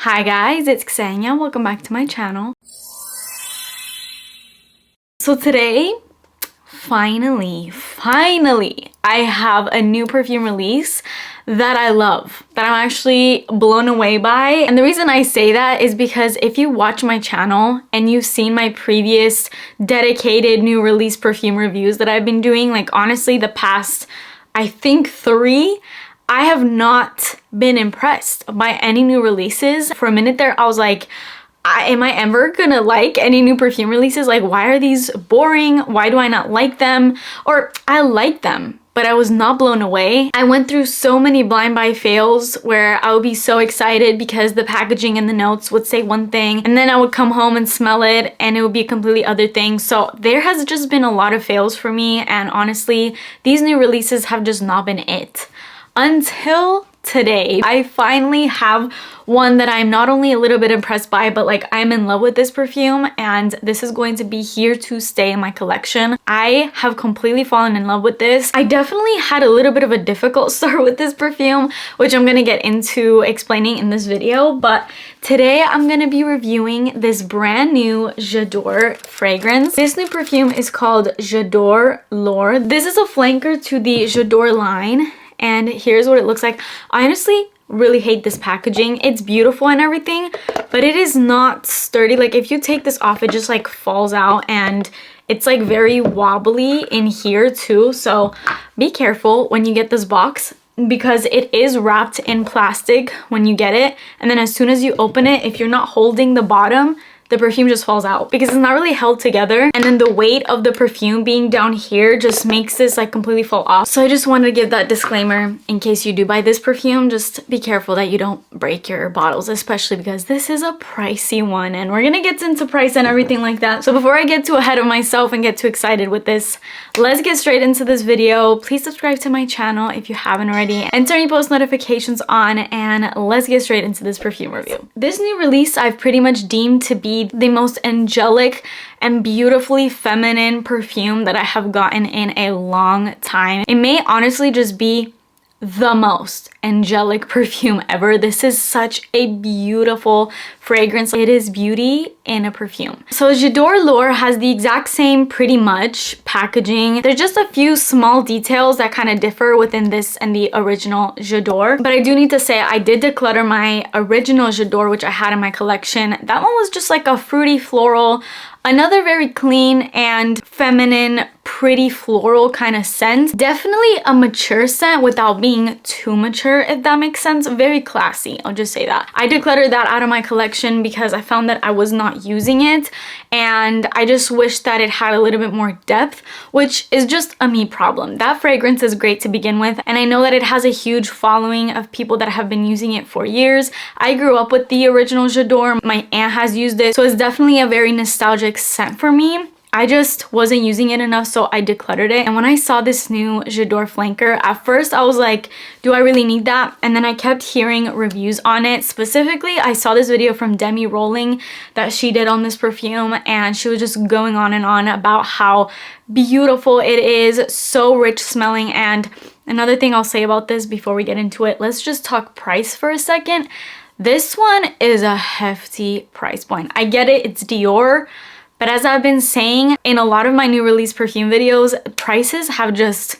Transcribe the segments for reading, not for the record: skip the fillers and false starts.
Hi guys, it's Ksenia. Welcome back to my channel. So today, finally, I have a new perfume release that I love, that I'm actually blown away by. And the reason I say that is because if you watch my channel and you've seen my previous dedicated new release perfume reviews that I've been doing, like honestly the past, I think 3, I have not been impressed by any new releases. For a minute there, I was like, am I ever gonna like any new perfume releases? Like, why are these boring? Why do I not like them? Or I like them, but I was not blown away. I went through so many blind buy fails where I would be so excited because the packaging and the notes would say one thing, and then I would come home and smell it and it would be a completely other thing. So there has just been a lot of fails for me, and honestly, these new releases have just not been it. Until today, I finally have one that I'm not only a little bit impressed by, but like I'm in love with this perfume, and this is going to be here to stay in my collection. I have completely fallen in love with this. I definitely had a little bit of a difficult start with this perfume, which I'm gonna get into explaining in this video, but today I'm gonna be reviewing this brand new JADORE fragrance. This new perfume is called JADORE L'OR. This is a flanker to the JADORE line, and here's what it looks like. I honestly really hate this packaging. It's beautiful and everything, but it is not sturdy. Like if you take this off, it just like falls out, and it's like very wobbly in here too. So be careful when you get this box, because it is wrapped in plastic when you get it, and then as soon as you open it, if you're not holding the bottom, the perfume just falls out because it's not really held together, and then the weight of the perfume being down here just makes this like completely fall off. So I just wanted to give that disclaimer in case you do buy this perfume. Just be careful that you don't break your bottles, especially because this is a pricey one, and we're gonna get into price and everything like that. So before I get too ahead of myself and get too excited with this, let's get straight into this video. Please subscribe to my channel if you haven't already, and turn your post notifications on, and let's get straight into this perfume review. This new release I've pretty much deemed to be the most angelic and beautifully feminine perfume that I have gotten in a long time. It may honestly just be the most angelic perfume ever. This is such a beautiful fragrance. It is beauty in a perfume. So JADORE L'OR has the exact same pretty much packaging. There's just a few small details that kind of differ within this and the original JADORE. But I do need to say I did declutter my original JADORE, which I had in my collection. That one was just like a fruity floral, another very clean and feminine, pretty floral kind of scent. Definitely a mature scent without being too mature, if that makes sense. Very classy, I'll just say that. I decluttered that out of my collection because I found that I was not using it, and I just wish that it had a little bit more depth, which is just a me problem. That fragrance is great to begin with, and I know that it has a huge following of people that have been using it for years. I grew up with the original JADORE. My aunt has used it, so it's definitely a very nostalgic scent for me. I just wasn't using it enough, so I decluttered it. And when I saw this new JADORE flanker, at first I was like, do I really need that? And then I kept hearing reviews on it. Specifically, I saw this video from Demi Rolling that she did on this perfume, and she was just going on and on about how beautiful it is, so rich smelling. And another thing I'll say about this before we get into it, let's just talk price for a second. This one is a hefty price point. I get it, it's DIOR, but as I've been saying in a lot of my new release perfume videos, prices have just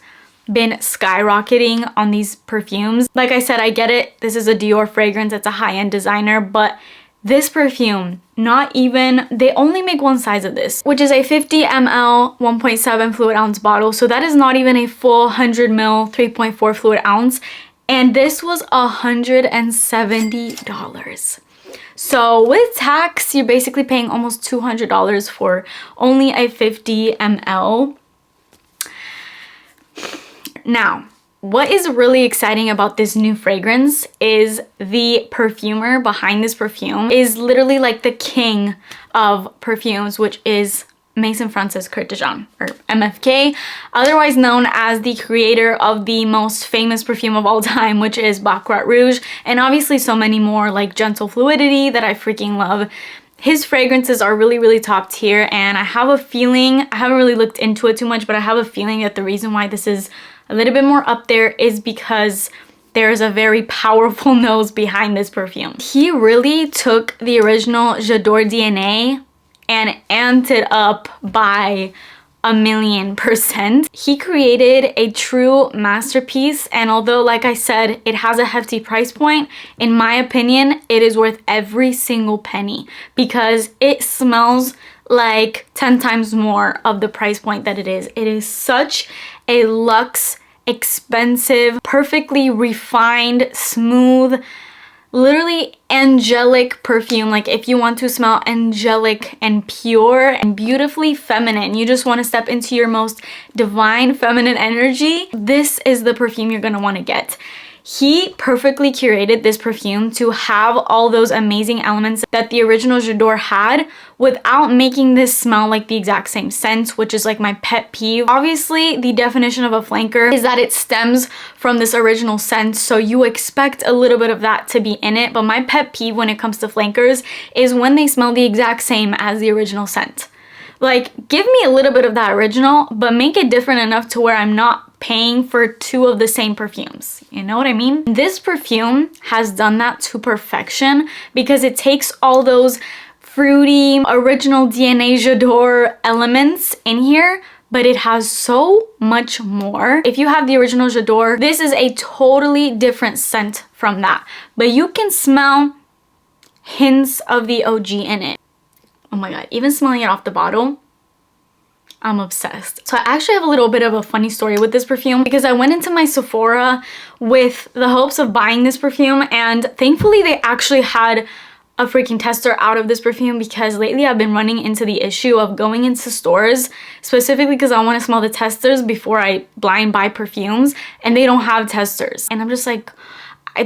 been skyrocketing on these perfumes. Like I said, I get it, this is a DIOR fragrance, it's a high-end designer, but this perfume, not even, they only make one size of this, which is a 50 ml 1.7 fluid ounce bottle. So that is not even a full 100 ml 3.4 fluid ounce. And this was $170. So with tax, you're basically paying almost $200 for only a 50 ml. Now, what is really exciting about this new fragrance is the perfumer behind this perfume is literally like the king of perfumes, which is Maison Francis Kurkdjian, or MFK, otherwise known as the creator of the most famous perfume of all time, which is Baccarat Rouge, and obviously so many more like Gentle Fluidity that I freaking love. His fragrances are really, really top tier, and I have a feeling, I haven't really looked into it too much, but I have a feeling that the reason why this is a little bit more up there is because there's a very powerful nose behind this perfume. He really took the original JADORE DNA and amped it up by 1,000,000%. He created a true masterpiece, and although, like I said, it has a hefty price point, in my opinion, it is worth every single penny because it smells like 10 times more of the price point that it is. It is such a luxe, expensive, perfectly refined, smooth, literally angelic perfume. Like if you want to smell angelic and pure and beautifully feminine, you just want to step into your most divine feminine energy, this is the perfume you're going to want to get. He perfectly curated this perfume to have all those amazing elements that the original JADORE had without making this smell like the exact same scent, which is like my pet peeve. Obviously, the definition of a flanker is that it stems from this original scent, so you expect a little bit of that to be in it, but my pet peeve when it comes to flankers is when they smell the exact same as the original scent. Like, give me a little bit of that original, but make it different enough to where I'm not paying for two of the same perfumes. You know what I mean? This perfume has done that to perfection because it takes all those fruity, original DNA JADORE elements in here, but it has so much more. If you have the original JADORE, this is a totally different scent from that, but you can smell hints of the OG in it. Oh my god, even smelling it off the bottle, I'm obsessed. So I actually have a little bit of a funny story with this perfume because I went into my Sephora with the hopes of buying this perfume, and thankfully they actually had a freaking tester out of this perfume because lately I've been running into the issue of going into stores specifically because I want to smell the testers before I blind buy perfumes, and they don't have testers. And I'm just like,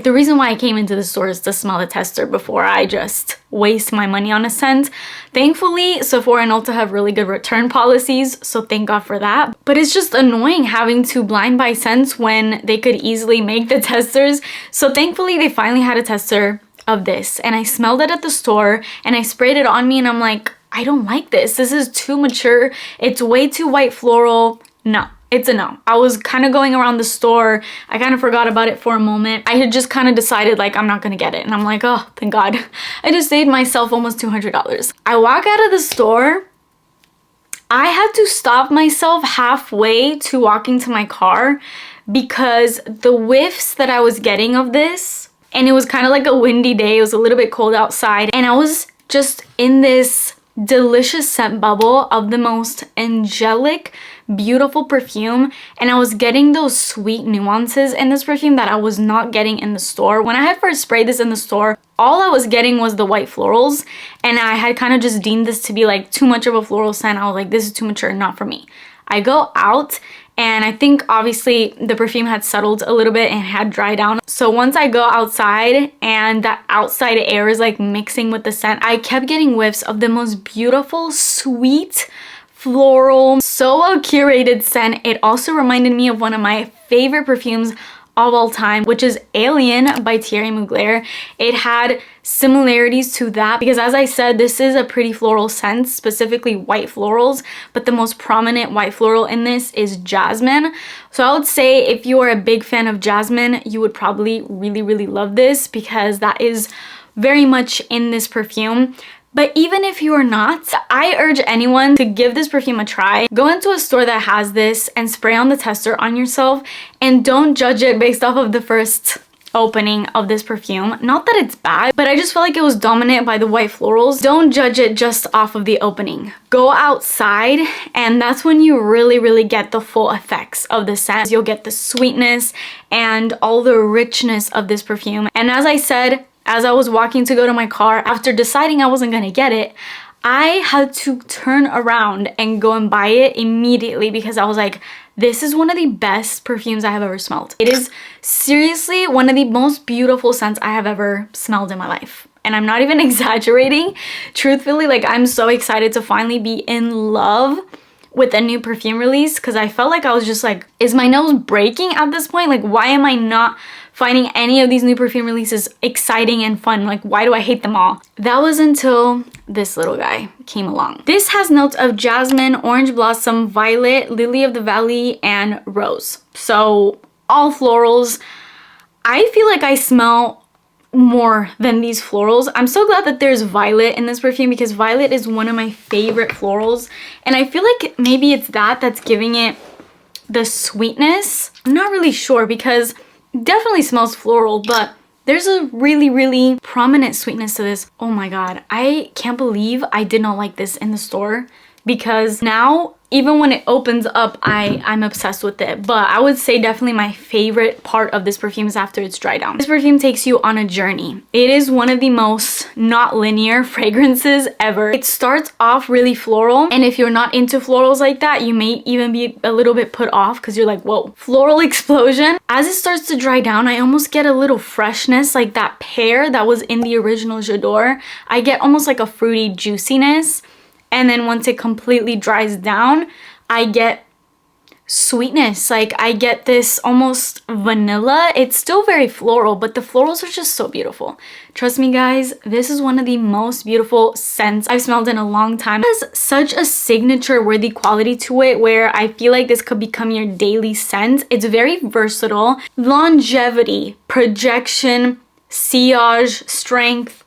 the reason why I came into the store is to smell the tester before I just waste my money on a scent. Thankfully, Sephora and Ulta have really good return policies, so thank God for that. But it's just annoying having to blind buy scents when they could easily make the testers. So thankfully, they finally had a tester of this, and I smelled it at the store and I sprayed it on me, and I'm like, I don't like this. This is too mature. It's way too white floral. No. It's a no. I was kind of going around the store. I kind of forgot about it for a moment. I had just kind of decided like I'm not gonna get it. And I'm like, oh, thank God. I just saved myself almost $200. I walk out of the store. I had to stop myself halfway to walking to my car because the whiffs that I was getting of this, and it was kind of like a windy day. It was a little bit cold outside. And I was just in this delicious scent bubble of the most angelic, beautiful perfume, and I was getting those sweet nuances in this perfume that I was not getting in the store. When I had first sprayed this in the store, all I was getting was the white florals, and I had kind of just deemed this to be like too much of a floral scent. I was like, this is too mature, not for me. I go out, and I think obviously the perfume had settled a little bit and had dried down. So once I go outside and that outside air is like mixing with the scent, I kept getting whiffs of the most beautiful, sweet, floral, so well curated scent. It also reminded me of one of my favorite perfumes of all time, which is Alien by Thierry Mugler. It had similarities to that because, as I said, this is a pretty floral scent, specifically white florals, but the most prominent white floral in this is jasmine. So I would say if you are a big fan of jasmine, you would probably really love this because that is very much in this perfume. But even if you are not, I urge anyone to give this perfume a try. Go into a store that has this and spray on the tester on yourself, and don't judge it based off of the first opening of this perfume. Not that it's bad, but I just felt like it was dominant by the white florals. Don't judge it just off of the opening. Go outside, and that's when you really get the full effects of the scent. You'll get the sweetness and all the richness of this perfume. And as I said, as I was walking to go to my car, after deciding I wasn't gonna get it, I had to turn around and go and buy it immediately because I was like, this is one of the best perfumes I have ever smelled. It is seriously one of the most beautiful scents I have ever smelled in my life. And I'm not even exaggerating. Truthfully, like, I'm so excited to finally be in love with a new perfume release because I felt like I was just like, is my nose breaking at this point? Like, why am I not finding any of these new perfume releases exciting and fun? Like, why do I hate them all? That was until this little guy came along. This has notes of jasmine, orange blossom, violet, lily of the valley, and rose. So all florals. I feel like I smell more than these florals. I'm so glad that there's violet in this perfume because violet is one of my favorite florals, and I feel like maybe it's that's giving it the sweetness. I'm not really sure because it definitely smells floral, but there's a really prominent sweetness to this. Oh my god, I can't believe I did not like this in the store, because now even when it opens up, I'm obsessed with it. But I would say definitely my favorite part of this perfume is after it's dry down. This perfume takes you on a journey. It is one of the most not linear fragrances ever. It starts off really floral, and if you're not into florals like that, you may even be a little bit put off because you're like, whoa, floral explosion. As it starts to dry down, I almost get a little freshness, like that pear that was in the original J'adore. I get almost like a fruity juiciness. And then once it completely dries down, I get sweetness. Like I get this almost vanilla. It's still very floral, but the florals are just so beautiful. Trust me guys, this is one of the most beautiful scents I've smelled in a long time. It has such a signature worthy quality to it where I feel like this could become your daily scent. It's very versatile. Longevity, projection, sillage, strength.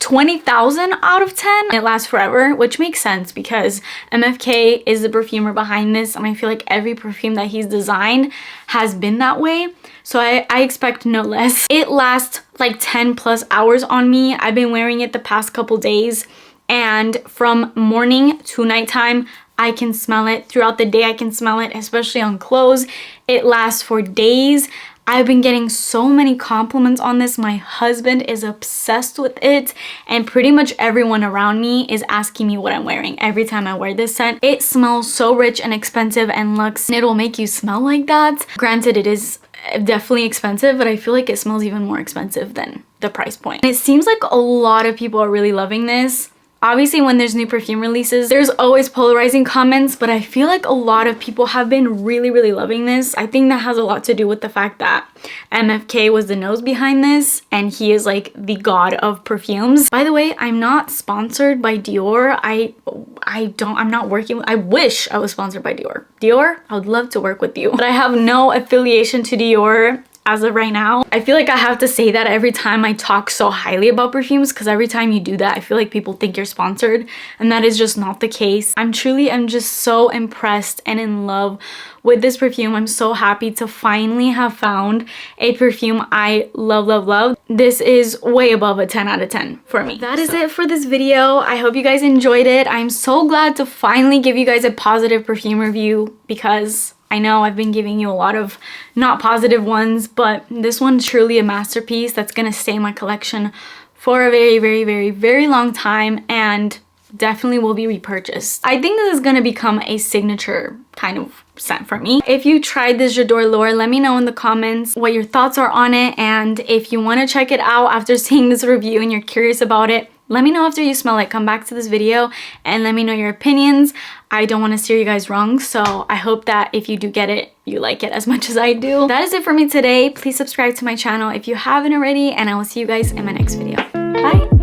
20,000 out of 10. It lasts forever, which makes sense because MFK is the perfumer behind this, and I feel like every perfume that he's designed has been that way. So I expect no less. It lasts like 10 plus hours on me. I've been wearing it the past couple days, and from morning to nighttime, I can smell it. Throughout the day, I can smell it, especially on clothes. It lasts for days. I've been getting so many compliments on this. My husband is obsessed with it, and pretty much everyone around me is asking me what I'm wearing every time I wear this scent. It smells so rich and expensive and luxe. It will make you smell like that. Granted, it is definitely expensive, but I feel like it smells even more expensive than the price point. And it seems like a lot of people are really loving this. Obviously, when there's new perfume releases, there's always polarizing comments, but I feel like a lot of people have been really loving this. I think that has a lot to do with the fact that MFK was the nose behind this, and he is like the god of perfumes. By the way, I'm not sponsored by Dior. I'm not working. I wish I was sponsored by Dior. Dior, I would love to work with you, but I have no affiliation to Dior as of right now. I feel like I have to say that every time I talk so highly about perfumes, because every time you do that, I feel like people think you're sponsored, and that is just not the case. I'm just so impressed and in love with this perfume. I'm so happy to finally have found a perfume I love. This is way above a 10 out of 10 for me. That is it for this video. I hope you guys enjoyed it. I'm so glad to finally give you guys a positive perfume review, because I know I've been giving you a lot of not positive ones, but this one's truly a masterpiece that's gonna stay in my collection for a very long time, and definitely will be repurchased. I think this is gonna become a signature kind of scent for me. If you tried this J'adore Lore, let me know in the comments what your thoughts are on it, and if you want to check it out after seeing this review and you're curious about it, let me know after you smell it. Come back to this video and let me know your opinions. I don't want to steer you guys wrong, so I hope that if you do get it, you like it as much as I do. That is it for me today. Please subscribe to my channel if you haven't already, and I will see you guys in my next video. Bye!